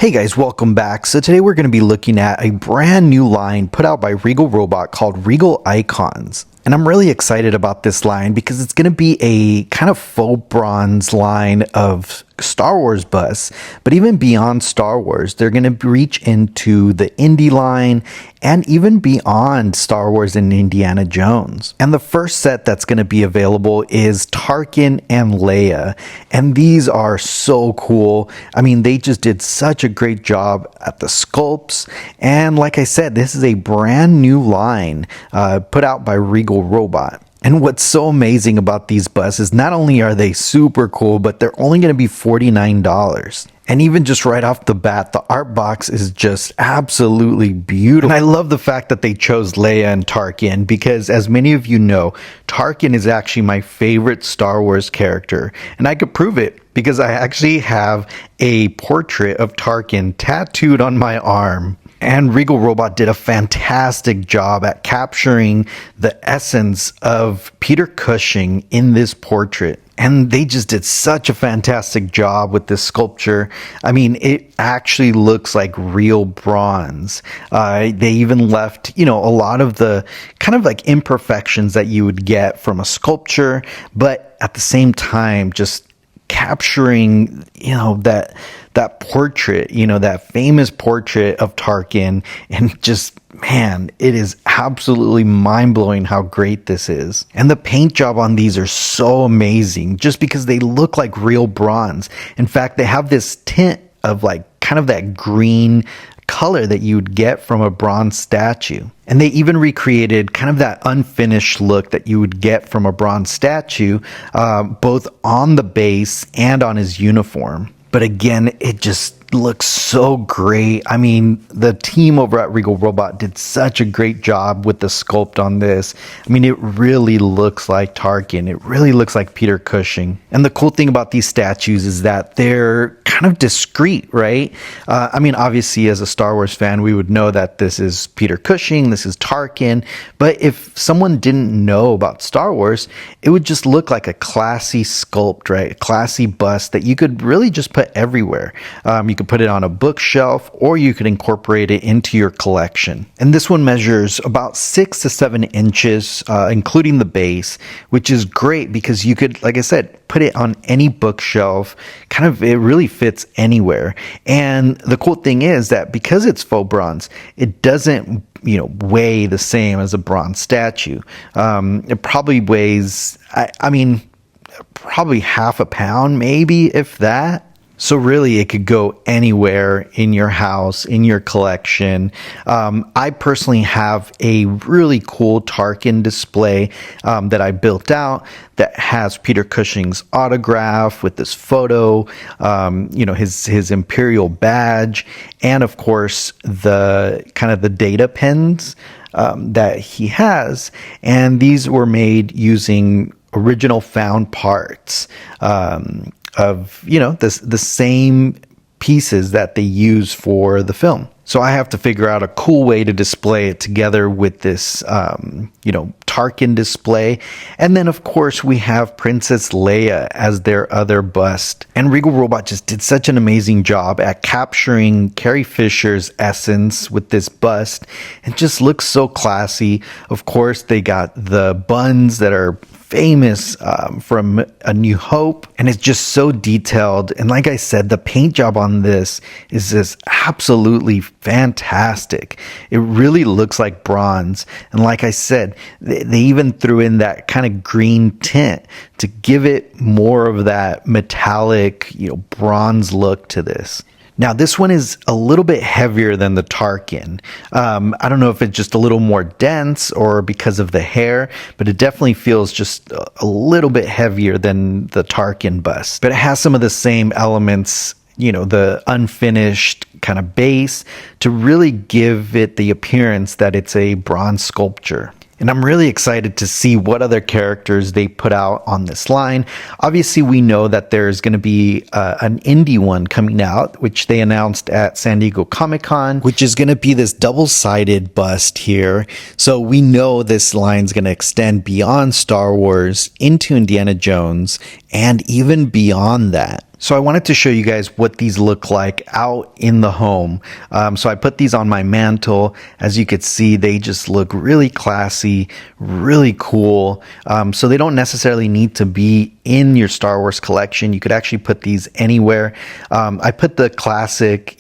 Hey guys, welcome back. So today we're going to be looking at a brand new line put out by Regal Robot called Regal Icons. And I'm really excited about this line because it's going to be a kind of faux bronze line of Star Wars busts, but even beyond Star Wars, they're going to reach into the indie line and even beyond Star Wars and Indiana Jones. And the first set that's going to be available is Tarkin and Leia. And these are so cool. I mean, they just did such a great job at the sculpts. And like I said, this is a brand new line put out by Regal Robot. And what's so amazing about these busts is not only are they super cool, but they're only going to be $49. And even just right off the bat, the art box is just absolutely beautiful. And I love the fact that they chose Leia and Tarkin because, as many of you know, Tarkin is actually my favorite Star Wars character. And I could prove it because I actually have a portrait of Tarkin tattooed on my arm. And Regal Robot did a fantastic job at capturing the essence of Peter Cushing in this portrait. And they just did such a fantastic job with this sculpture. I mean, it actually looks like real bronze. They even left, a lot of the kind of like imperfections that you would get from a sculpture, but at the same time, just capturing, that portrait, that famous portrait of Tarkin, and just, man, it is absolutely mind-blowing how great this is. And the paint job on these are so amazing just because they look like real bronze. In fact, they have this tint of like kind of that green color that you would get from a bronze statue. And they even recreated kind of that unfinished look that you would get from a bronze statue, both on the base and on his uniform. But again, it just looks so great. I mean, the team over at Regal Robot did such a great job with the sculpt on this. I mean, it really looks like Tarkin. It really looks like Peter Cushing. And the cool thing about these statues is that they're kind of discreet, right? I mean, obviously, as a Star Wars fan, we would know that this is Peter Cushing, this is Tarkin. But if someone didn't know about Star Wars, it would just look like a classy sculpt, right? A classy bust that you could really just put everywhere. You could put it on a bookshelf, or you could incorporate it into your collection. And this one measures about 6 to 7 inches, including the base, which is great because you could, like I said, put it on any bookshelf. Kind of, it really fits anywhere. And the cool thing is that because it's faux bronze, it doesn't weigh the same as a bronze statue. It probably weighs, probably half a pound, maybe, if that. So really, it could go anywhere in your house, in your collection. I personally have a really cool Tarkin display that I built out that has Peter Cushing's autograph with this photo, his Imperial badge, and of course the kind of the data pens that he has. And these were made using original found parts. Of the same pieces that they use for the film. So I have to figure out a cool way to display it together with this Tarkin display. And then of course we have Princess Leia as their other bust. And Regal Robot just did such an amazing job at capturing Carrie Fisher's essence with this bust. It just looks so classy. Of course, they got the buns that are famous from A New Hope, and it's just so detailed. And like I said, the paint job on this is just absolutely fantastic. It really looks like bronze. And like I said, they even threw in that kind of green tint to give it more of that metallic, bronze look to this. Now, this one is a little bit heavier than the Tarkin. I don't know if it's just a little more dense or because of the hair, but it definitely feels just a little bit heavier than the Tarkin bust. But it has some of the same elements, the unfinished kind of base to really give it the appearance that it's a bronze sculpture. And I'm really excited to see what other characters they put out on this line. Obviously, we know that there's going to be an indie one coming out, which they announced at San Diego Comic-Con, which is going to be this double-sided bust here. So we know this line's going to extend beyond Star Wars into Indiana Jones and even beyond that. So I wanted to show you guys what these look like out in the home. So I put these on my mantle. As you could see, they just look really classy, really cool. So they don't necessarily need to be in your Star Wars collection. You could actually put these anywhere. I put the classic,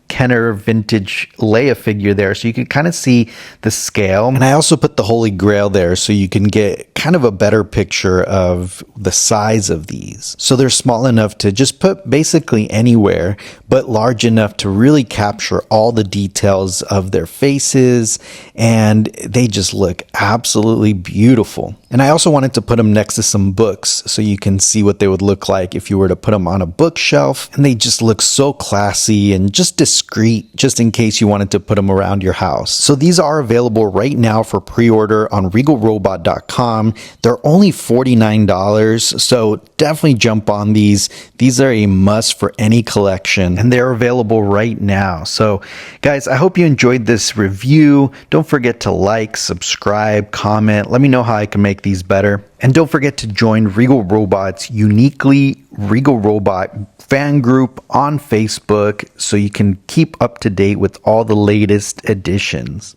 Kenner vintage Leia figure there, so you can kind of see the scale. And I also put the Holy Grail there so you can get kind of a better picture of the size of these. So they're small enough to just put basically anywhere, but large enough to really capture all the details of their faces, and they just look absolutely beautiful. And I also wanted to put them next to some books so you can see what they would look like if you were to put them on a bookshelf, and they just look so classy and just discreet, just in case you wanted to put them around your house. So these are available right now for pre-order on regalrobot.com. They're only $49, so definitely jump on these. These are a must for any collection, and they're available right now. So guys, I hope you enjoyed this review. Don't forget to like, subscribe, comment. Let me know how I can make these better. And don't forget to join Regal Robot's uniquely Regal Robot fan group on Facebook so you can keep up to date with all the latest editions.